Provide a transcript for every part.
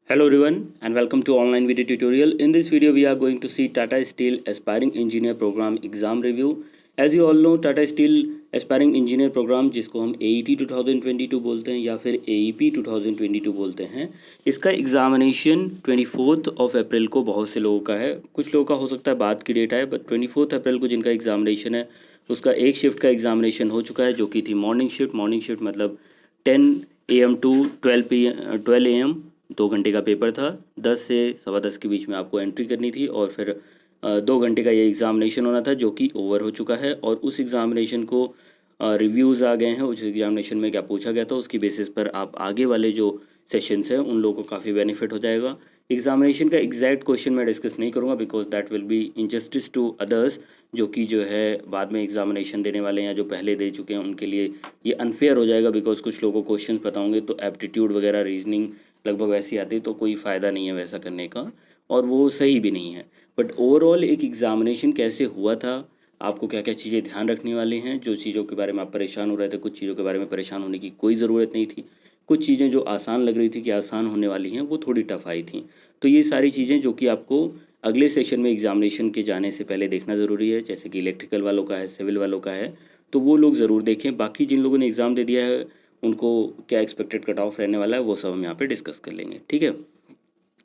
Hello everyone and welcome to online video tutorial. In this video we are going to see Tata Steel Aspiring Engineer Program exam review. As you all know Tata Steel Aspiring Engineer Program जिसको हम AET 2022 बोलते हैं या फिर AEP 2022 बोलते हैं, इसका examination 24 of April को बहुत से लोगों का है. कुछ लोगों का हो सकता है बाद की डेट है, बट 24 अप्रैल को जिनका एग्जामिनेशन है उसका एक शिफ्ट का एग्जामिनेशन हो चुका है जो कि थी मॉर्निंग शिफ्ट मतलब 10 AM टू 12 AM 2 घंटे का पेपर था. 10 से 10:15 के बीच में आपको एंट्री करनी थी और फिर 2 घंटे का ये एग्ज़ामिनेशन होना था जो कि ओवर हो चुका है. और उस एग्ज़ामिनेशन को रिव्यूज़ आ गए हैं. उस एग्ज़ामिनेशन में क्या पूछा गया था उसकी बेसिस पर आप आगे वाले जो सेशंस हैं उन लोगों को काफ़ी बेनिफिट हो जाएगा. एग्ज़ामिनेशन का एग्जैक्ट क्वेश्चन मैं डिस्कस नहीं करूँगा because that will be injustice to others जो कि जो है बाद में एग्ज़ामिनेशन देने वाले हैं या जो पहले दे चुके हैं उनके लिए ये अनफेयर हो जाएगा. बिकॉज कुछ लोगों को क्वेश्चन पता होंगे तो एप्टीट्यूड वगैरह रीजनिंग लगभग वैसी आती तो कोई फ़ायदा नहीं है वैसा करने का और वो सही भी नहीं है. बट ओवरऑल एक एग्ज़ामिनेशन कैसे हुआ था, आपको क्या क्या चीज़ें ध्यान रखने वाली हैं, जो चीज़ों के बारे में आप परेशान हो रहे थे कुछ चीज़ों के बारे में परेशान होने की कोई ज़रूरत नहीं थी. कुछ चीज़ें जो आसान लग रही थी कि आसान होने वाली हैं वो थोड़ी टफ आई थी. तो ये सारी चीज़ें जो कि आपको अगले सेशन में एग्ज़ामिनेशन के जाने से पहले देखना ज़रूरी है. जैसे कि इलेक्ट्रिकल वालों का है, सिविल वालों का है, तो वो लोग ज़रूर देखें. बाकी जिन लोगों ने एग्ज़ाम दे दिया है उनको क्या एक्सपेक्टेड कट ऑफ रहने वाला है वो सब हम यहाँ पे डिस्कस कर लेंगे. ठीक है,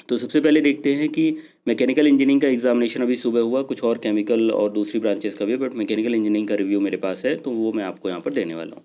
तो सबसे पहले देखते हैं कि मैकेनिकल इंजीनियरिंग का एग्जामिनेशन अभी सुबह हुआ. कुछ और केमिकल और दूसरी ब्रांचेस का भी, बट मैकेनिकल इंजीनियरिंग का रिव्यू मेरे पास है तो वो मैं आपको यहाँ पर देने वाला हूँ.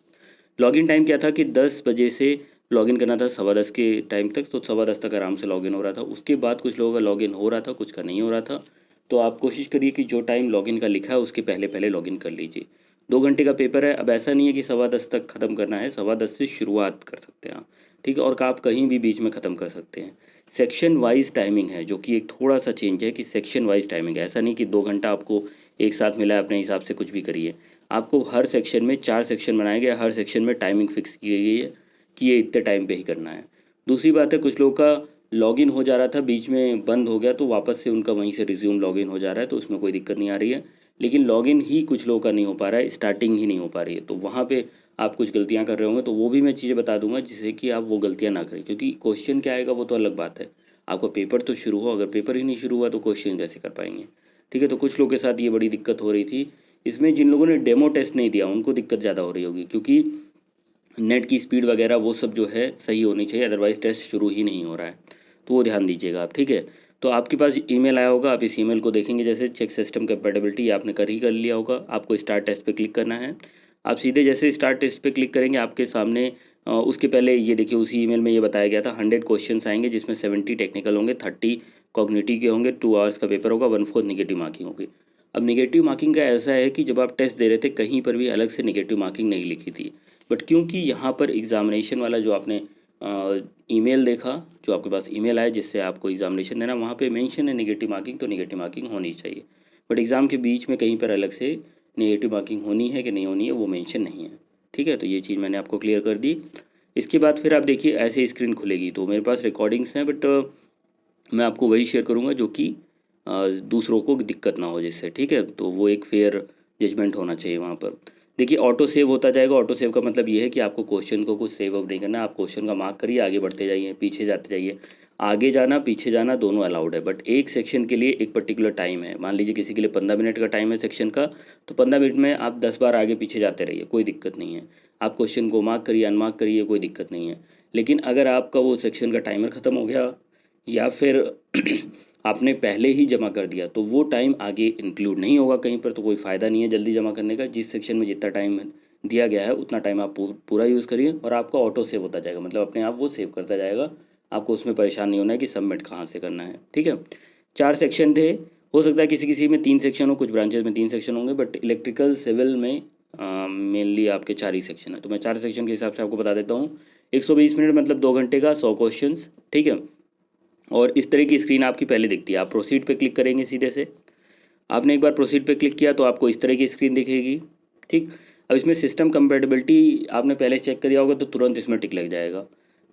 लॉगिन टाइम क्या था कि 10 बजे से लॉगिन करना था 10:15 के टाइम तक, तो 10:15 तक आराम से लॉगिन हो रहा था. उसके बाद कुछ लोगों का लॉगिन हो रहा था, कुछ का नहीं हो रहा था. तो आप कोशिश करिए कि जो टाइम लॉगिन का लिखा है उसके पहले पहले लॉगिन कर लीजिए. 2 घंटे का पेपर है. अब ऐसा नहीं है कि 10:15 तक ख़त्म करना है, 10:15 से शुरुआत कर सकते हैं आप. ठीक है, और आप कहीं भी बीच में ख़त्म कर सकते हैं. सेक्शन वाइज टाइमिंग है जो कि एक थोड़ा सा चेंज है कि सेक्शन वाइज टाइमिंग है. ऐसा नहीं कि 2 घंटा आपको एक साथ मिला है अपने हिसाब से कुछ भी करिए. आपको हर सेक्शन में 4 सेक्शन बनाए गए, हर सेक्शन में टाइमिंग फिक्स की गई है कि ये इतने टाइम पे ही करना है. दूसरी बात है, कुछ लोगों का लॉगिन हो जा रहा था बीच में बंद हो गया तो वापस से उनका वहीं से रिज्यूम लॉगिन हो जा रहा है, तो उसमें कोई दिक्कत नहीं आ रही है. लेकिन लॉगिन ही कुछ लोगों का नहीं हो पा रहा है, स्टार्टिंग ही नहीं हो पा रही है, तो वहाँ पे आप कुछ गलतियाँ कर रहे होंगे. तो वो भी मैं चीज़ें बता दूंगा जिससे कि आप वो गलतियाँ ना करें, क्योंकि क्वेश्चन क्या आएगा वो तो अलग बात है. आपका पेपर तो शुरू हो, अगर पेपर ही नहीं शुरू हुआ तो क्वेश्चन कैसे कर पाएंगे. ठीक है, तो कुछ लोगों के साथ ये बड़ी दिक्कत हो रही थी. इसमें जिन लोगों ने डेमो टेस्ट नहीं दिया उनको दिक्कत ज़्यादा हो रही होगी, क्योंकि नेट की स्पीड वगैरह वो सब जो है सही होनी चाहिए, अदरवाइज़ टेस्ट शुरू ही नहीं हो रहा है. तो वो ध्यान दीजिएगा आप. ठीक है, तो आपके पास ईमेल आया होगा, आप इस ईमेल को देखेंगे. जैसे चेक सिस्टम कंपेटेबिलिटी आपने कर लिया होगा. आपको स्टार्ट टेस्ट पे क्लिक करना है. आप सीधे जैसे स्टार्ट टेस्ट पे क्लिक करेंगे आपके सामने उसके पहले ये देखिए उसी ईमेल में ये बताया गया था 100 क्वेश्चंस आएंगे जिसमें 70 टेक्निकल होंगे, 30 कॉग्निटिव के होंगे, 2 आवर्स का पेपर होगा, 1/4 निगेटिव मार्किंग होगी. अब निगेटिव मार्किंग का ऐसा है कि जब आप टेस्ट दे रहे थे कहीं पर भी अलग से निगेटिव मार्किंग नहीं लिखी थी. बट क्योंकि यहाँ पर एग्ज़ामिनेशन वाला जो आपने ईमेल देखा, जो आपके पास ईमेल आया जिससे आपको एग्ज़ामिनेशन देना, वहाँ पे मेंशन है निगेटिव मार्किंग, तो निगेटिव मार्किंग होनी चाहिए. बट एग्ज़ाम के बीच में कहीं पर अलग से निगेटिव मार्किंग होनी है कि नहीं होनी है वो मेंशन नहीं है. ठीक है, तो ये चीज़ मैंने आपको क्लियर कर दी. इसके बाद फिर आप देखिए ऐसे स्क्रीन खुलेगी. तो मेरे पास रिकॉर्डिंग्स हैं, बट मैं आपको वही शेयर करूँगा जो कि दूसरों को दिक्कत ना हो जिससे. ठीक है, तो वो एक फेयर जजमेंट होना चाहिए वहाँ पर. देखिए ऑटो सेव होता जाएगा. ऑटो सेव का मतलब ये है कि आपको क्वेश्चन को कुछ सेव अप नहीं करना. आप क्वेश्चन का मार्क करिए, आगे बढ़ते जाइए, पीछे जाते जाइए. आगे जाना पीछे जाना दोनों अलाउड है, बट एक सेक्शन के लिए एक पर्टिकुलर टाइम है. मान लीजिए किसी के लिए 15 मिनट का टाइम है सेक्शन का, तो 15 मिनट में आप 10 बार आगे पीछे जाते रहिए, कोई दिक्कत नहीं है. आप क्वेश्चन को मार्क करिए, अनमार्क करिए, कोई दिक्कत नहीं है. लेकिन अगर आपका वो सेक्शन का टाइमर ख़त्म हो गया या फिर आपने पहले ही जमा कर दिया तो वो टाइम आगे इंक्लूड नहीं होगा कहीं पर, तो कोई फ़ायदा नहीं है जल्दी जमा करने का. जिस सेक्शन में जितना टाइम दिया गया है उतना टाइम आप पूरा यूज़ करिए और आपका ऑटो सेव होता जाएगा, मतलब अपने आप वो सेव करता जाएगा. आपको उसमें परेशान नहीं होना है कि सबमिट कहाँ से करना है. ठीक है, 4 सेक्शन थे. हो सकता है किसी किसी में 3 सेक्शन हो, कुछ ब्रांचेज में 3 सेक्शन होंगे, बट इलेक्ट्रिकल सिविल में मेनली आपके 4 ही सेक्शन है. तो मैं 4 सेक्शन के हिसाब से आपको बता देता हूँ. 120 मिनट मतलब 2 घंटे का 100 क्वेश्चन. ठीक है, और इस तरह की स्क्रीन आपकी पहले दिखती है. आप प्रोसीड पे क्लिक करेंगे सीधे से. आपने एक बार प्रोसीड पे क्लिक किया तो आपको इस तरह की स्क्रीन दिखेगी. ठीक, अब इसमें सिस्टम कंपेटेबिलिटी आपने पहले चेक कर दिया होगा तो तुरंत इसमें टिक लग जाएगा.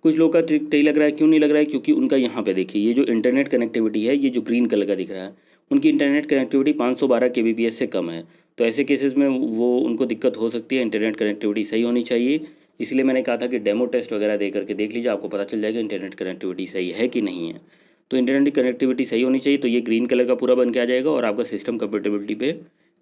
कुछ लोग का टिक नहीं लग रहा है. क्यों नहीं लग रहा है? क्योंकि उनका यहाँ पे देखिए ये जो इंटरनेट कनेक्टिविटी है, ये जो ग्रीन कलर का दिख रहा है, उनकी इंटरनेट कनेक्टिविटी 512 kbps से कम है. तो ऐसे केसेस में वो उनको दिक्कत हो सकती है. इंटरनेट कनेक्टिविटी सही होनी चाहिए. इसलिए मैंने कहा था कि डेमो टेस्ट वगैरह दे करके देख लीजिए, आपको पता चल जाएगा इंटरनेट कनेक्टिविटी सही है कि नहीं है। तो इंटरनेट की कनेक्टिविटी सही होनी चाहिए, तो ये ग्रीन कलर का पूरा बन के आ जाएगा और आपका सिस्टम कंपेटेबिलिटी पे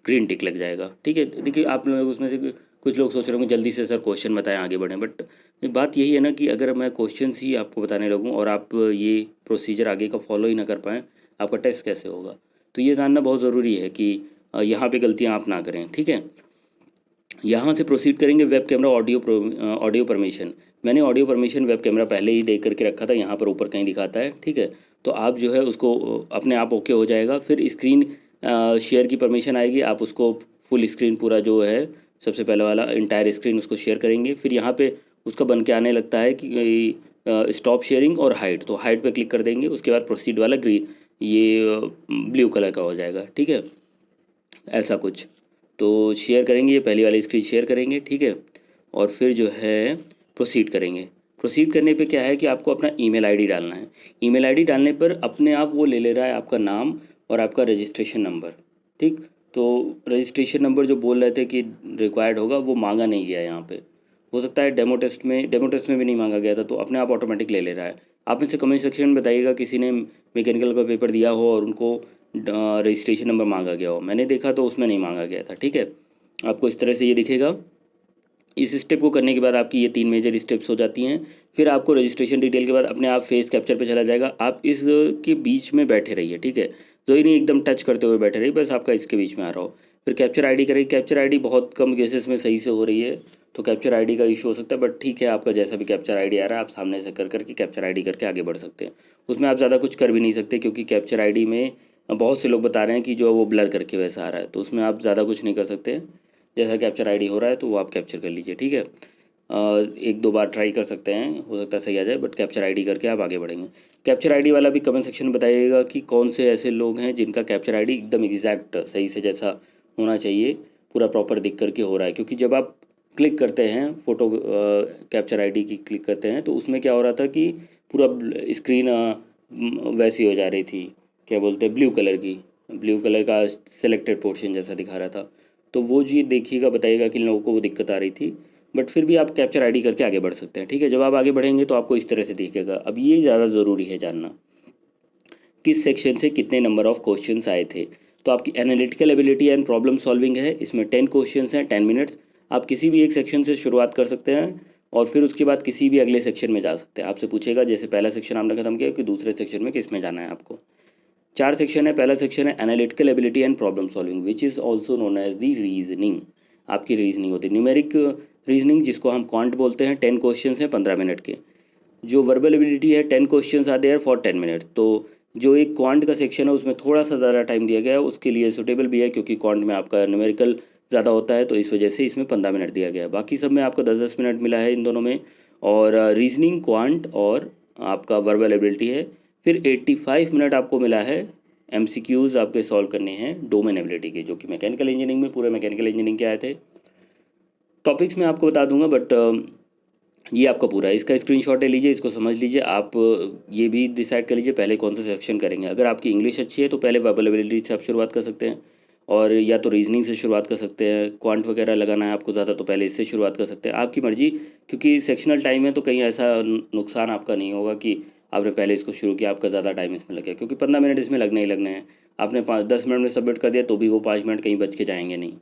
ग्रीन टिक लग जाएगा। ठीक है, देखिए आप लोग उसमें से कुछ लोग सोच रहे होंगे जल्दी से सर क्वेश्चन बताएं आगे बढ़ें, बट बात यही है ना कि अगर मैं क्वेश्चन ही आपको बताने लगूँ और आप ये प्रोसीजर आगे का फॉलो ही ना कर पाएँ, आपका टेस्ट कैसे होगा। तो ये जानना बहुत ज़रूरी है कि यहाँ पे गलतियाँ आप ना करें। ठीक है, यहाँ से प्रोसीड करेंगे वेब कैमरा ऑडियो परमिशन। मैंने ऑडियो परमिशन वेब कैमरा पहले ही देख करके रखा था, यहाँ पर ऊपर कहीं दिखाता है। ठीक है, तो आप जो है उसको अपने आप ओके हो जाएगा। फिर स्क्रीन शेयर की परमिशन आएगी, आप उसको फुल स्क्रीन पूरा जो है सबसे पहले वाला इंटायर स्क्रीन उसको शेयर करेंगे। फिर यहाँ पे उसका बन के आने लगता है कि स्टॉप शेयरिंग और हाइड, तो हाइड पे क्लिक कर देंगे। उसके बाद प्रोसीड वाला ग्रीन ये ब्लू कलर का हो जाएगा। ठीक है, ऐसा कुछ तो शेयर करेंगे, ये पहली वाली स्क्रीन शेयर करेंगे। ठीक है, और फिर जो है प्रोसीड करेंगे। प्रोसीड करने पे क्या है कि आपको अपना ईमेल आईडी डालना है। ईमेल आईडी डालने पर अपने आप वो ले रहा है आपका नाम और आपका रजिस्ट्रेशन नंबर। ठीक, तो रजिस्ट्रेशन नंबर जो बोल रहे थे कि रिक्वायर्ड होगा वो मांगा नहीं गया यहाँ पे। हो सकता है डेमो टेस्ट में भी नहीं मांगा गया था, तो अपने आप ऑटोमेटिक ले रहा है। आप में से कमेंट सेक्शन में बताइएगा किसी ने मैकेनिकल का पेपर दिया हो और उनको रजिस्ट्रेशन नंबर मांगा गया हो। मैंने देखा तो उसमें नहीं मांगा गया था। ठीक है, आपको इस तरह से ये दिखेगा। इस स्टेप को करने के बाद आपकी ये 3 मेजर स्टेप्स हो जाती हैं। फिर आपको रजिस्ट्रेशन डिटेल के बाद अपने आप फेस कैप्चर पे चला जाएगा। आप इस के बीच में बैठे रहिए। ठीक है, जो ही नहीं एकदम टच करते हुए बैठे रहिए, बस आपका इसके बीच में आ रहा हो। फिर कैप्चर आईडी करेंगे। कैप्चर आईडी बहुत कम केसेस में सही से हो रही है, तो कैप्चर आईडी का इशू हो सकता है, बट ठीक है, आपका जैसा भी कैप्चर आईडी आ रहा है आप सामने से कर करके कैप्चर आईडी करके आगे बढ़ सकते हैं। उसमें आप ज़्यादा कुछ कर भी नहीं सकते, क्योंकि कैप्चर आईडी में बहुत से लोग बता रहे हैं कि जो वो ब्लर करके वैसा आ रहा है, तो उसमें आप ज़्यादा कुछ नहीं कर सकते। जैसा कैप्चर आईडी हो रहा है तो वो आप कैप्चर कर लीजिए। ठीक है, एक दो बार ट्राई कर सकते हैं, हो सकता है सही आ जाए, बट कैप्चर आईडी करके आप आगे बढ़ेंगे। कैप्चर आईडी वाला भी कमेंट सेक्शन में बताइएगा कि कौन से ऐसे लोग हैं जिनका कैप्चर आईडी एकदम एग्जैक्ट सही से जैसा होना चाहिए पूरा प्रॉपर दिख करके हो रहा है। क्योंकि जब आप क्लिक करते हैं फ़ोटो कैप्चर आईडी की क्लिक करते हैं, तो उसमें क्या हो रहा था कि पूरा स्क्रीन वैसी हो जा रही थी, क्या बोलते हैं, ब्लू कलर का सिलेक्टेड पोर्शन जैसा दिखा रहा था। तो वो जी देखिएगा, बताइएगा कि इन लोगों को वो दिक्कत आ रही थी, बट फिर भी आप कैप्चर आईडी करके आगे बढ़ सकते हैं। ठीक है, जब आप आगे बढ़ेंगे तो आपको इस तरह से दिखेगा। अब ये ज़्यादा ज़रूरी है जानना, किस सेक्शन से कितने नंबर ऑफ क्वेश्चंस आए थे। तो आपकी analytical ability and problem solving है, इसमें 10 क्वेश्चंस हैं, 10 मिनट्स। आप किसी भी एक सेक्शन से शुरुआत कर सकते हैं और फिर उसके बाद किसी भी अगले सेक्शन में जा सकते हैं। आपसे पूछेगा जैसे पहला सेक्शन आपने खत्म किया कि दूसरे सेक्शन में किस में जाना है आपको। 4 सेक्शन है। पहला सेक्शन है analytical ability and problem solving, which is also known as the reasoning. आपकी रीजनिंग होती है, न्यूमेरिक रीजनिंग जिसको हम क्वांट बोलते हैं। 10 क्वेश्चन हैं 15 मिनट के। जो वर्बल एबिलिटी है 10 question are there for 10 minute. तो जो एक क्वांट का सेक्शन है उसमें थोड़ा सा ज़्यादा टाइम दिया गया है, उसके लिए सुटेबल भी है, क्योंकि क्वांट में आपका न्यूमेरिकल ज़्यादा होता है, तो इस वजह से इसमें 15 मिनट दिया गया है। बाकी सब में आपको 10-10 मिनट मिला है इन दोनों में। और रीजनिंग क्वांट और आपका वर्बल एबिलिटी है। फिर 85 मिनट आपको मिला है MCQs आपके सॉल्व करने हैं डोमेन एबिलिटी के, जो कि मैकेनिकल इंजीनियरिंग में पूरे मैकेनिकल इंजीनियरिंग के आए थे। टॉपिक्स मैं आपको बता दूंगा, बट ये आपका पूरा है। इसका स्क्रीनशॉट ले लीजिए, इसको समझ लीजिए। आप ये भी डिसाइड कर लीजिए पहले कौन सा सेक्शन करेंगे। अगर आपकी इंग्लिश अच्छी है तो पहले वर्बल एबिलिटी से आप शुरुआत कर सकते हैं, और या तो रीजनिंग से शुरुआत कर सकते हैं। क्वांट वगैरह लगाना है आपको ज़्यादा तो पहले इससे शुरुआत कर सकते हैं, आपकी मर्जी। क्योंकि सेक्शनल टाइम है तो कहीं ऐसा नुकसान आपका नहीं होगा कि आपने पहले इसको शुरू किया, आपका ज़्यादा टाइम इसमें लगे, क्योंकि 15 मिनट इसमें लगने ही लगने हैं। आपने 5-10 मिनट में सबमिट कर दिया तो भी वो 5 मिनट कहीं बच के जाएंगे नहीं।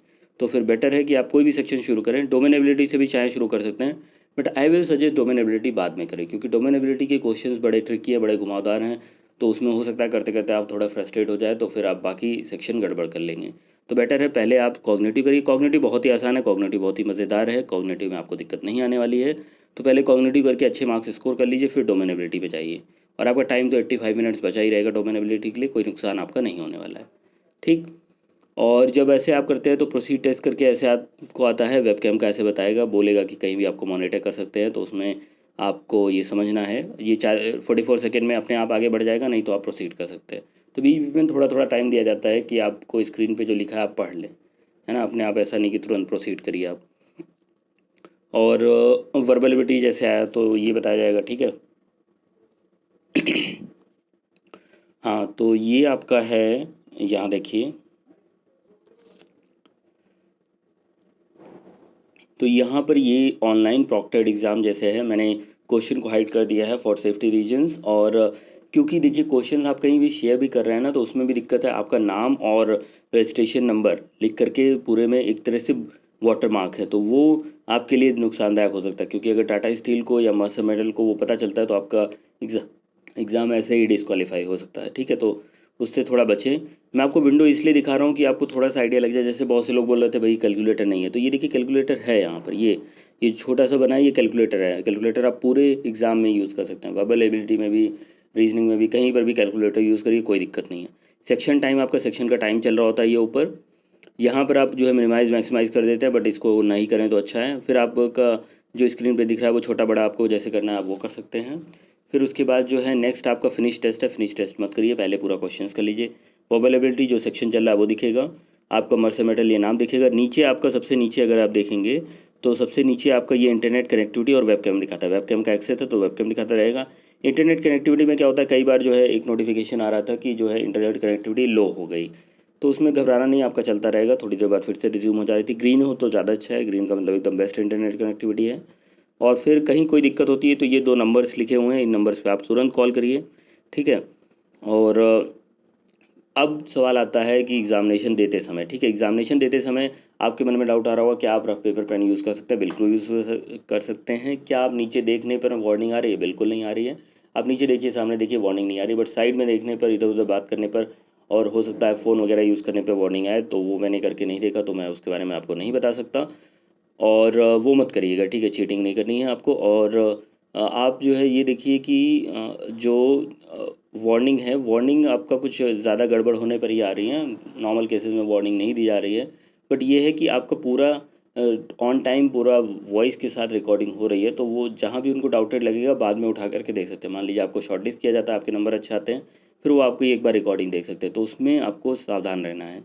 तो फिर बेटर है कि आप कोई भी सेक्शन शुरू करें। डोमेन एबिलिटी से भी चाहे शुरू कर सकते हैं, but I will suggest domain ability बाद में करें, क्योंकि डोमेन एबिलिटी के क्वेश्चंस बड़े ट्रिकी है, बड़े घुमावदार हैं। तो उसमें हो सकता है करते करते आप थोड़ा फ्रस्ट्रेट हो जाए, तो फिर आप बाकी सेक्शन गड़बड़ कर लेंगे। तो बेटर है पहले आप कॉग्निटिव करिए। कॉग्निटिव बहुत ही आसान है, कॉग्निटिव बहुत ही मज़ेदार है, कॉग्निटिव में आपको दिक्कत नहीं आने वाली है। तो पहले कॉग्निटिव करके अच्छे मार्क्स स्कोर कर लीजिए, फिर डोमेन एबिलिटी पे जाइए। और आपका टाइम तो 85 मिनट्स बचा ही रहेगा डोमेन एबिलिटी के लिए, कोई नुकसान आपका नहीं होने वाला है। ठीक, और जब ऐसे आप करते हैं तो प्रोसीड टेस्ट करके ऐसे आपको आता है, वेबकैम का ऐसे बताएगा, बोलेगा कि कहीं भी आपको मॉनिटर कर सकते हैं। तो उसमें आपको ये समझना है, ये 44 सेकेंड में अपने आप आगे बढ़ जाएगा, नहीं तो आप प्रोसीड कर सकते हैं। तो बीच बीच में थोड़ा थोड़ा टाइम दिया जाता है कि आपको स्क्रीन पे जो लिखा है आप पढ़ लें, है ना, अपने आप ऐसा नहीं कि तुरंत प्रोसीड करिए आप। और वर्बलिटी जैसे आया तो ये बताया जाएगा। ठीक है, हाँ, तो ये आपका है, यहाँ देखिए। तो यहाँ पर ये ऑनलाइन प्रॉक्टेड एग्ज़ाम जैसे है, मैंने क्वेश्चन को हाइड कर दिया है फॉर सेफ्टी रीजंस। और क्योंकि देखिए क्वेश्चन आप कहीं भी शेयर भी कर रहे हैं ना, तो उसमें भी दिक्कत है, आपका नाम और रजिस्ट्रेशन नंबर लिख करके पूरे में एक तरह से वाटर मार्क है, तो वो आपके लिए नुकसानदायक हो सकता है। क्योंकि अगर टाटा स्टील को या मर्सर मेटल को वो पता चलता है तो आपका एग्ज़ाम ऐसे ही डिस्क्वालीफाई हो सकता है, ठीक है। तो उससे थोड़ा बचें। मैं आपको विंडो इसलिए दिखा रहा हूँ कि आपको थोड़ा सा आइडिया लग जाए। जैसे बहुत से लोग बोल रहे थे भाई कैलकुलेटर नहीं है, तो ये देखिए कैलकुलेटर है यहाँ पर, ये छोटा सा बना है, ये कैलकुलेटर है। कैलकुलेटर आप पूरे एग्जाम में यूज़ कर सकते हैं, वर्बल एबिलिटी में भी, रीजनिंग में भी, कहीं पर भी कैलकुलेटर यूज़ करिए, कोई दिक्कत नहीं है। सेक्शन टाइम, आपका सेक्शन का टाइम चल रहा होता है ये ऊपर, यहाँ पर आप जो है मिनिमाइज़ मैक्सिमाइज़ कर देते हैं, बट इसको नहीं करें तो अच्छा है। फिर आपका जो स्क्रीन पे दिख रहा है वो छोटा बड़ा आपको जैसे करना है आप वो कर सकते हैं। फिर उसके बाद जो है नेक्स्ट आपका फिनिश टेस्ट है, फिनिश टेस्ट मत करिए, पहले पूरा क्वेश्चन कर लीजिए। प्रोबेबिलिटी जो सेक्शन चल रहा है वो दिखेगा, आपका मर्सर मेटल ये नाम दिखेगा। नीचे आपका सबसे नीचे अगर आप देखेंगे तो सबसे नीचे आपका ये इंटरनेट कनेक्टिविटी और वेबकैम दिखाता है। वेबकैम का एक्सेस है तो वेबकैम दिखाता रहेगा। इंटरनेट कनेक्टिविटी में क्या होता है, कई बार जो है एक नोटिफिकेशन आ रहा था कि जो है इंटरनेट कनेक्टिविटी लो हो गई, तो उसमें घबराना नहीं, आपका चलता रहेगा, थोड़ी देर बाद फिर से रिज्यूम हो जा रही थी। ग्रीन हो तो ज़्यादा अच्छा है, ग्रीन का मतलब एकदम बेस्ट इंटरनेट कनेक्टिविटी है। और फिर कहीं कोई दिक्कत होती है तो ये 2 नंबर्स लिखे हुए हैं, इन नंबर्स पे आप तुरंत कॉल करिए, ठीक है। और अब सवाल आता है कि एग्जामिनेशन देते समय, ठीक है, एग्जामिनेशन देते समय आपके मन में डाउट आ रहा होगा, क्या आप रफ पेपर पेन यूज़ कर सकते हैं? बिल्कुल यूज़ कर सकते हैं। क्या आप नीचे देखने पर वार्निंग आ रही है? बिल्कुल नहीं आ रही है। आप नीचे देखिए, सामने देखिए, वार्निंग नहीं आ रही, बट साइड में देखने पर, इधर उधर बात करने पर, और हो सकता है फ़ोन वगैरह यूज़ करने पर वार्निंग आए, तो वो मैंने करके नहीं देखा, तो मैं उसके बारे में आपको नहीं बता सकता। और वो मत करिएगा, ठीक है, चीटिंग नहीं करनी है आपको। और आप जो है ये देखिए कि जो वार्निंग है, वार्निंग आपका कुछ ज़्यादा गड़बड़ होने पर ही आ रही है, नॉर्मल केसेस में वार्निंग नहीं दी जा रही है। बट ये है कि आपका पूरा ऑन टाइम पूरा वॉइस के साथ रिकॉर्डिंग हो रही है, तो वो जहाँ भी उनको डाउटेड लगेगा बाद में उठा करके देख सकते हैं। मान लीजिए आपको शॉर्टलिस्ट किया जाता है, आपके नंबर अच्छे आते हैं, फिर वो आपको एक बार रिकॉर्डिंग देख सकते हैं, तो उसमें आपको सावधान रहना है,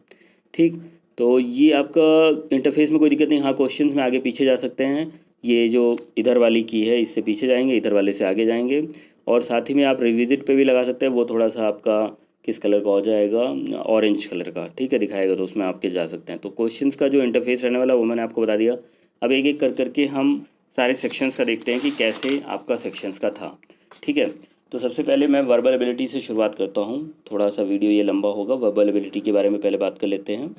ठीक। तो ये आपका इंटरफेस में कोई दिक्कत नहीं। हाँ, क्वेश्चंस में आगे पीछे जा सकते हैं, ये जो इधर वाली की है इससे पीछे जाएंगे, इधर वाले से आगे जाएंगे। और साथ ही में आप रिविजिट पे भी लगा सकते हैं, वो थोड़ा सा आपका किस कलर का हो जाएगा, ऑरेंज कलर का, ठीक है, दिखाएगा, तो उसमें आपके जा सकते हैं। तो क्वेश्चंस का जो इंटरफेस रहने वाला वो मैंने आपको बता दिया। अब एक एक कर करके हम सारे सेक्शंस का देखते हैं कि कैसे आपका सेक्शंस का था, ठीक है। तो सबसे पहले मैं वर्बल एबिलिटी से शुरुआत करता हूँ, थोड़ा सा वीडियो ये लंबा होगा। वर्बल एबिलिटी के बारे में पहले बात कर लेते हैं।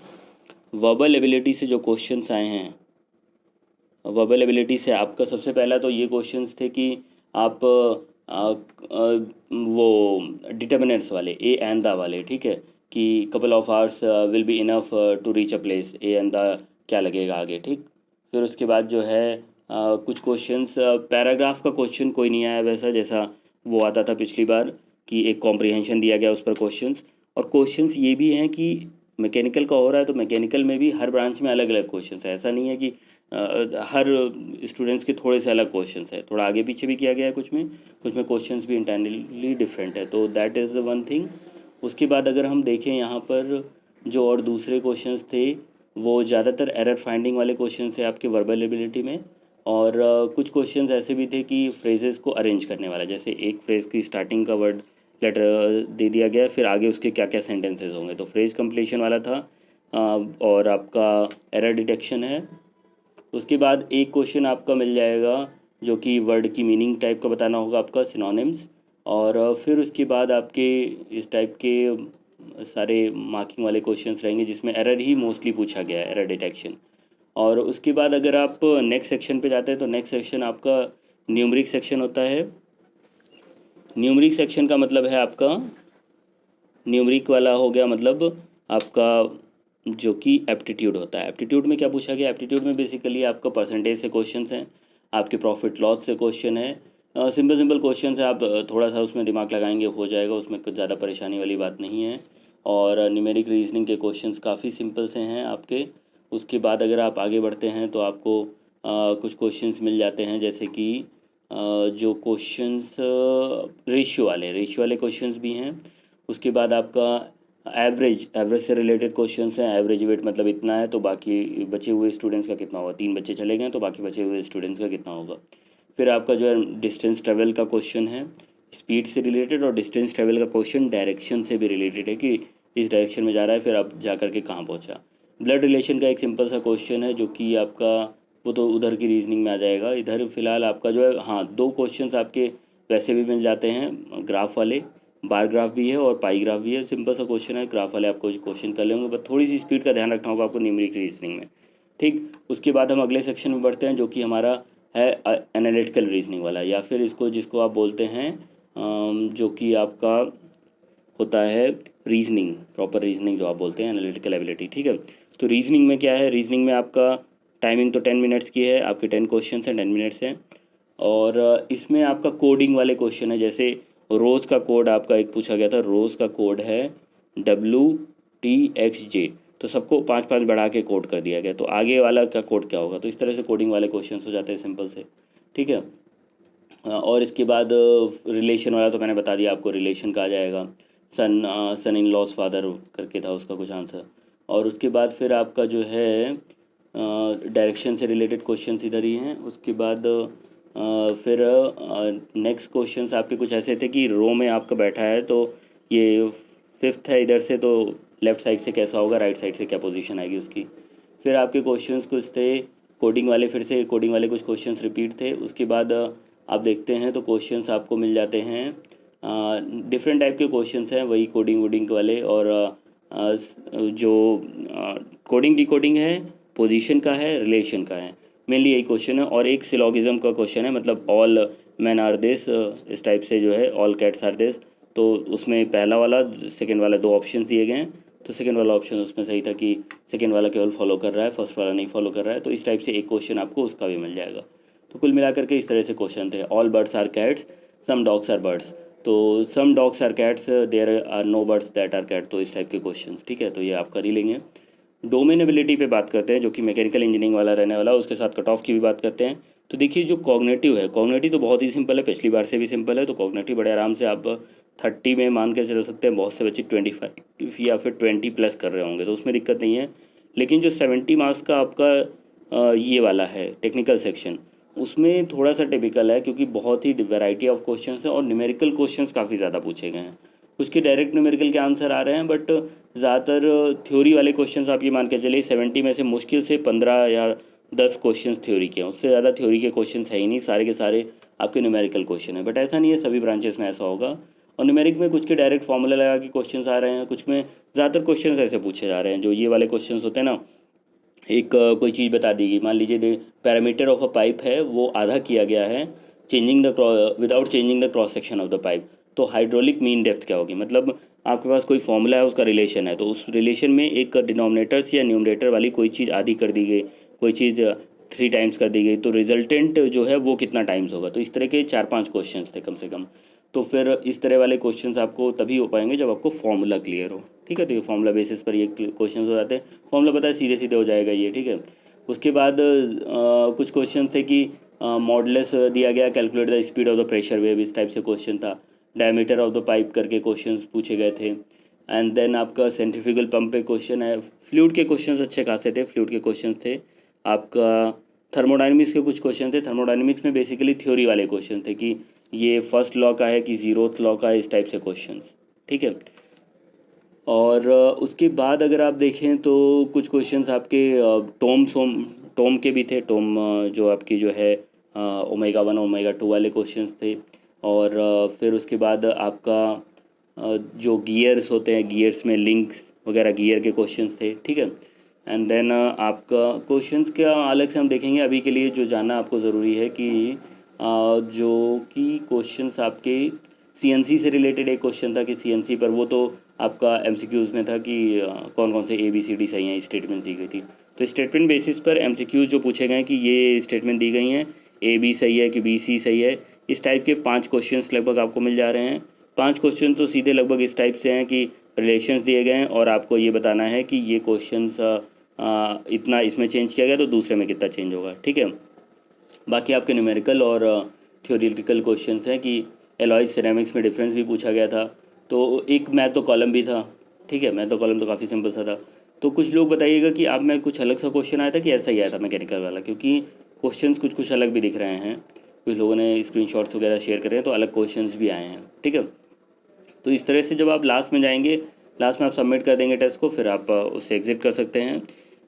वर्बल एबिलिटी से जो क्वेश्चंस आए हैं, वर्बल एबिलिटी से आपका सबसे पहला तो ये क्वेश्चंस थे कि आप वो डिटर्मिनेंट्स वाले, ए एंड द वाले, ठीक है, कि couple of hours will be enough to reach a place, a and the क्या लगेगा आगे, ठीक। फिर उसके बाद जो है कुछ क्वेश्चंस, पैराग्राफ का क्वेश्चन कोई नहीं आया वैसा जैसा वो आता था पिछली बार, कि एक कॉम्प्रिहेंशन दिया गया उस पर क्वेश्चंस। और क्वेश्चंस ये भी हैं कि मैकेनिकल का हो रहा है तो मैकेनिकल में भी हर ब्रांच में अलग अलग क्वेश्चंस है, ऐसा नहीं है कि हर स्टूडेंट्स के थोड़े से अलग क्वेश्चंस है, थोड़ा आगे पीछे भी किया गया है कुछ में क्वेश्चंस भी इंटरनली डिफरेंट है, तो that is the one thing. उसके बाद अगर हम देखें यहाँ पर जो और दूसरे क्वेश्चंस थे, वो ज़्यादातर एरर फाइंडिंग वाले क्वेश्चन थे आपके वर्बल एबिलिटी में। और कुछ क्वेश्चंस ऐसे भी थे कि फ्रेजेस को अरेंज करने वाला, जैसे एक फ्रेज की स्टार्टिंग का वर्ड लेटर दे दिया गया, फिर आगे उसके क्या क्या सेंटेंसेस होंगे, तो फ्रेज कंप्लीशन वाला था। और आपका एरर डिटेक्शन है। उसके बाद एक क्वेश्चन आपका मिल जाएगा जो कि वर्ड की मीनिंग टाइप का बताना होगा, आपका सिनोनिम्स। और फिर उसके बाद आपके इस टाइप के सारे मार्किंग वाले क्वेश्चंस रहेंगे जिसमें एरर ही मोस्टली पूछा गया है, एरर डिटेक्शन। और उसके बाद अगर आप नेक्स्ट सेक्शन पे जाते हैं तो नेक्स्ट सेक्शन आपका न्यूमरिक सेक्शन होता है। न्यूमरिक सेक्शन का मतलब है आपका, न्यूमरिक वाला हो गया मतलब आपका जो कि एप्टीट्यूड होता है। एप्टीट्यूड में क्या पूछा गया, एप्टीट्यूड में बेसिकली आपका परसेंटेज से क्वेश्चंस हैं, आपके प्रॉफिट लॉस से क्वेश्चन है, सिंपल सिंपल क्वेश्चन है, आप थोड़ा सा उसमें दिमाग लगाएंगे हो जाएगा, उसमें कुछ ज़्यादा परेशानी वाली बात नहीं है। और न्यूमेरिक रीजनिंग के क्वेश्चंस काफ़ी सिंपल से हैं आपके। उसके बाद अगर आप आगे बढ़ते हैं तो आपको कुछ क्वेश्चंस मिल जाते हैं, जैसे कि जो क्वेश्चंस रेशियो वाले क्वेश्चंस भी हैं। उसके बाद आपका एवरेज से रिलेटेड क्वेश्चंस हैं। एवरेज वेट मतलब इतना है तो बाकी बचे हुए स्टूडेंट्स का कितना होगा, 3 बच्चे चले गए तो बाकी बचे हुए स्टूडेंट्स का कितना होगा। फिर आपका जो है डिस्टेंस ट्रेवल का क्वेश्चन है, स्पीड से रिलेटेड, और डिस्टेंस ट्रेवल का क्वेश्चन डायरेक्शन से भी रिलेटेड है कि इस डायरेक्शन में जा रहा है, फिर आप जा कर के कहाँ पहुँचा। ब्लड रिलेशन का एक सिंपल सा क्वेश्चन है जो कि आपका वो तो उधर की रीजनिंग में आ जाएगा। इधर फिलहाल आपका जो है, हाँ, 2 क्वेश्चंस आपके वैसे भी मिल जाते हैं ग्राफ वाले, बार ग्राफ भी है और पाई ग्राफ भी है। सिंपल सा क्वेश्चन है, ग्राफ वाले आपको क्वेश्चन कर लेंगे, बस थोड़ी सी स्पीड का ध्यान रखना होगा आपको न्यूमेरिक रीजनिंग में। ठीक, उसके बाद हम अगले सेक्शन में बढ़ते हैं जो कि हमारा है एनालिटिकल रीजनिंग वाला, या फिर इसको जिसको आप बोलते हैं जो कि आपका होता है रीजनिंग, प्रॉपर रीजनिंग जो आप बोलते हैं, एनालिटिकल एबिलिटी। ठीक है, तो रीजनिंग में क्या है, रीजनिंग में आपका टाइमिंग तो 10 मिनट्स की है, आपके 10 क्वेश्चन हैं, 10 मिनट्स हैं। और इसमें आपका कोडिंग वाले क्वेश्चन है, जैसे रोज़ का कोड आपका एक पूछा गया था, रोज़ का कोड है WTXJ, तो सबको 5-5 बढ़ा के कोड कर दिया गया, तो आगे वाला का कोड क्या होगा। तो इस तरह से कोडिंग वाले क्वेश्चन हो जाते हैं सिंपल से। ठीक है, और इसके बाद रिलेशन वाला तो मैंने बता दिया आपको, रिलेशन का आ जाएगा, सन इन लॉस फादर करके था उसका कुछ आंसर। और उसके बाद फिर आपका जो है डायरेक्शन से रिलेटेड क्वेश्चंस इधर ही हैं। उसके बाद फिर नेक्स्ट क्वेश्चंस आपके कुछ ऐसे थे कि रो में आपका बैठा है, तो ये 5th है इधर से, तो लेफ़्ट साइड से कैसा होगा, राइट साइड से क्या पोजीशन आएगी उसकी। फिर आपके क्वेश्चंस कुछ थे कोडिंग वाले, फिर से कोडिंग वाले कुछ क्वेश्चंस रिपीट थे। उसके बाद आप देखते हैं तो क्वेश्चंस आपको मिल जाते हैं, डिफरेंट टाइप के क्वेश्चंस हैं वही कोडिंग वोडिंग वाले, और जो कोडिंग डिकोडिंग है, पोजीशन का है, रिलेशन का है, मेनली यही क्वेश्चन है। और एक सिलोगिज्म का क्वेश्चन है, मतलब ऑल मैन आर दिस, इस टाइप से जो है ऑल कैट्स आर दिस, तो उसमें पहला वाला सेकंड वाला 2 ऑप्शन दिए गए हैं, तो सेकंड वाला ऑप्शन उसमें सही था कि सेकंड वाला केवल फॉलो कर रहा है, फर्स्ट वाला नहीं फॉलो कर रहा है, तो इस टाइप से एक क्वेश्चन आपको उसका भी मिल जाएगा। तो कुल मिलाकर के इस तरह से क्वेश्चन थे। All birds are cats, some dogs are birds, तो some dogs are cats, there are no birds that are cat, तो इस टाइप के क्वेश्चन। ठीक है, तो ये आप कर ही लेंगे। डोमेन एबिलिटी पे बात करते हैं, जो कि मैकेनिकल इंजीनियरिंग वाला रहने वाला, उसके साथ कट ऑफ की भी बात करते हैं। तो देखिए जो कॉग्निटिव है, कॉग्निटिव तो बहुत ही सिंपल है, पिछली बार से भी सिंपल है, तो कॉग्निटिव बड़े आराम से आप 30 में मान के चल सकते हैं। बहुत से बच्चे 25 या फिर 20 प्लस कर रहे होंगे, तो उसमें दिक्कत नहीं है। लेकिन जो 70 मार्क्स का आपका ये वाला है टेक्निकल सेक्शन, उसमें थोड़ा सा टिपिकल है, क्योंकि बहुत ही वैरायटी ऑफ क्वेश्चंस हैं और न्यूमेरिकल क्वेश्चंस काफ़ी ज़्यादा पूछे गए हैं। उसके डायरेक्ट न्यूमेरिकल के आंसर आ रहे हैं, बट ज़्यादातर थ्योरी वाले क्वेश्चंस आप ये मान के चलिए 70 में से मुश्किल से 15 या 10 क्वेश्चंस थ्योरी के हैं, उससे ज़्यादा थ्योरी के क्वेश्चंस है ही नहीं, सारे के सारे आपके न्यूमेरिकल क्वेश्चन है। बट ऐसा नहीं है सभी ब्रांचेस में ऐसा होगा, और न्यूमेरिक में कुछ के डायरेक्ट फॉर्मूला लगा के क्वेश्चंस आ रहे हैं, कुछ में ज़्यादातर क्वेश्चंस ऐसे पूछे जा रहे हैं। जो ये वाले क्वेश्चंस होते हैं ना, एक कोई चीज़ बता दी गई, मान लीजिए पैरामीटर ऑफ अ पाइप है, वो आधा किया गया है changing the without changing the cross section of the pipe, तो हाइड्रोलिक मीन डेप्थ क्या होगी। मतलब आपके पास कोई फॉर्मूला है, उसका रिलेशन है, तो उस रिलेशन में एक डिनोमिनेटर्स या न्यूमरेटर वाली कोई चीज़ आधी कर दी गई, कोई चीज़ 3 टाइम्स कर दी गई, तो रिजल्टेंट जो है वो कितना टाइम्स होगा। तो इस तरह के 4-5 क्वेश्चन थे कम से कम। तो फिर इस तरह वाले क्वेश्चंस आपको तभी हो पाएंगे जब आपको फॉर्मूला क्लियर हो। ठीक है, तो ये फॉर्मूला बेसिस पर ये क्वेश्चंस हो जाते हैं, फॉर्मूला पता है सीधे सीधे हो जाएगा ये। ठीक है, उसके बाद कुछ क्वेश्चन थे कि मॉडुलस दिया गया, calculate the speed of the pressure wave, इस टाइप से क्वेश्चन था। डायमीटर ऑफ द पाइप करके क्वेश्चंस पूछे गए थे। एंड देन आपका सेंट्रीफ्यूगल पंप पे क्वेश्चन है। फ्लूइड के क्वेश्चंस अच्छे खासे थे, फ्लूइड के क्वेश्चंस थे। आपका थर्मोडायनेमिक्स के कुछ क्वेश्चन थे, थर्मोडायनेमिक्स में बेसिकली थ्योरी वाले क्वेश्चन थे कि ये फर्स्ट लॉ का है कि 0th लॉ का है, इस टाइप से क्वेश्चंस। ठीक है, और उसके बाद अगर आप देखें तो कुछ क्वेश्चंस आपके टोम के भी थे, टोम जो आपकी जो है ओमेगा 1 ओमेगा 2 वाले क्वेश्चंस थे। और फिर उसके बाद आपका जो गियर्स होते हैं, गियर्स में लिंक्स वगैरह गियर के क्वेश्चंस थे। ठीक है, एंड देन आपका क्वेश्चंस का अलग से हम देखेंगे। अभी के लिए जो जानना आपको ज़रूरी है कि जो कि क्वेश्चंस आपके सीएनसी से रिलेटेड एक क्वेश्चन था कि सीएनसी पर, वो तो आपका एमसीक्यूज़ में था कि कौन कौन से ABCD सही हैं, स्टेटमेंट दी गई थी। तो स्टेटमेंट बेसिस पर एमसीक्यूज़ जो पूछे गए हैं कि ये स्टेटमेंट दी गई हैं, AB सही है कि BC सही है, इस टाइप के 5 क्वेश्चंस लगभग आपको मिल जा रहे हैं। 5 क्वेश्चन तो सीधे लगभग इस टाइप से हैं कि रिलेशंस दिए गए हैं और आपको ये बताना है कि ये क्वेश्चंस इतना इसमें चेंज किया गया तो दूसरे में कितना चेंज होगा। ठीक है, बाकी आपके न्यूमेरिकल और थ्योरेटिकल क्वेश्चंस हैं कि एलॉय सिरेमिक्स में डिफरेंस भी पूछा गया था। तो एक मैथ तो कॉलम भी था। ठीक है, मैथ तो कॉलम तो काफ़ी सिंपल सा था। तो कुछ लोग बताइएगा कि आप में कुछ अलग सा क्वेश्चन आया था कि ऐसा ही आया था मैकेनिकल वाला, क्योंकि क्वेश्चंस कुछ कुछ अलग भी दिख रहे हैं, कुछ लोगों ने स्क्रीनशॉट्स वगैरह शेयर करे हैं, तो अलग क्वेश्चंस भी आए हैं। ठीक है, तो इस तरह से जब आप लास्ट में जाएंगे, लास्ट में आप सबमिट कर देंगे टेस्ट को, फिर आप उससे एग्जिट कर सकते हैं।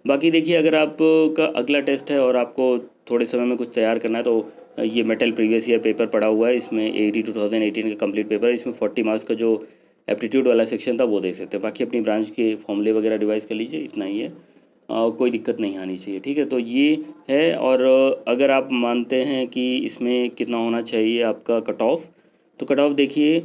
बाकी देखिए, अगर आपका अगला टेस्ट है और आपको थोड़े समय में कुछ तैयार करना है तो ये मेटल प्रीवियस ईयर पेपर पड़ा हुआ है, इसमें AET 2018 का कंप्लीट पेपर है। इसमें 40 मार्क्स का जो एप्टीट्यूड वाला सेक्शन था वो देख सकते हैं। बाकी अपनी ब्रांच के फॉर्मूले वगैरह रिवाइज कर लीजिए, इतना ही है। कोई दिक्कत नहीं आनी चाहिए, ठीक है। तो ये है। और अगर आप मानते हैं कि इसमें कितना होना चाहिए आपका कट ऑफ, तो कट ऑफ देखिए,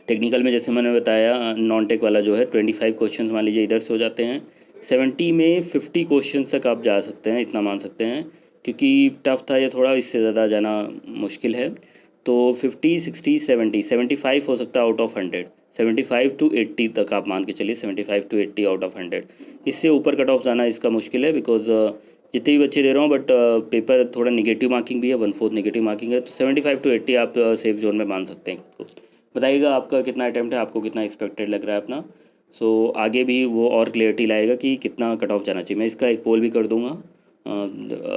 टेक्निकल में जैसे मैंने बताया नॉन टेक वाला जो है 25 क्वेश्चन मान लीजिए इधर से हो जाते हैं, 70 में 50 क्वेश्चन तक आप जा सकते हैं, इतना मान सकते हैं। क्योंकि टफ था ये थोड़ा, इससे ज़्यादा जाना मुश्किल है। तो 50, 60, 70, 75 हो सकता है आउट ऑफ 100, 75 टू 80 तक आप मान के चलिए, 75 टू 80 आउट ऑफ 100। इससे ऊपर कट ऑफ जाना इसका मुश्किल है, बिकॉज जितने भी बच्चे दे रहा हूँ, बट पेपर थोड़ा निगेटिव मार्किंग भी है, 1/4 निगेटिव मार्किंग है। तो 75 टू 80 आप सेफ जोन में मान सकते हैं खुद को। बताइएगा आपका कितना अटैम्प्ट है, आपको कितना एक्सपेक्टेड लग रहा है अपना। आगे भी वो और क्लियरिटी लाएगा कि कितना कट ऑफ जाना चाहिए। मैं इसका एक पोल भी कर दूंगा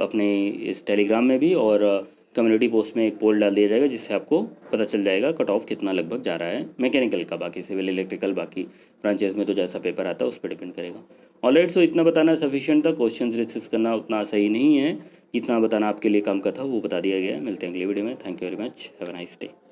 अपने इस टेलीग्राम में भी, और कम्युनिटी पोस्ट में एक पोल डाल दिया जाएगा, जिससे आपको पता चल जाएगा कट ऑफ कितना लगभग जा रहा है मैकेनिकल का। बाकी सिविल, इलेक्ट्रिकल, बाकी ब्रांचेस में तो जैसा पेपर आता है उस पर डिपेंड करेगा। ऑलराइट, सो इतना बताना सफिशिएंट था। क्वेश्चन डिस्कस करना उतना सही नहीं है, जितना बताना आपके लिए काम का था वो बता दिया गया है। मिलते हैं अगले वीडियो में। Thank you very much, have a nice day.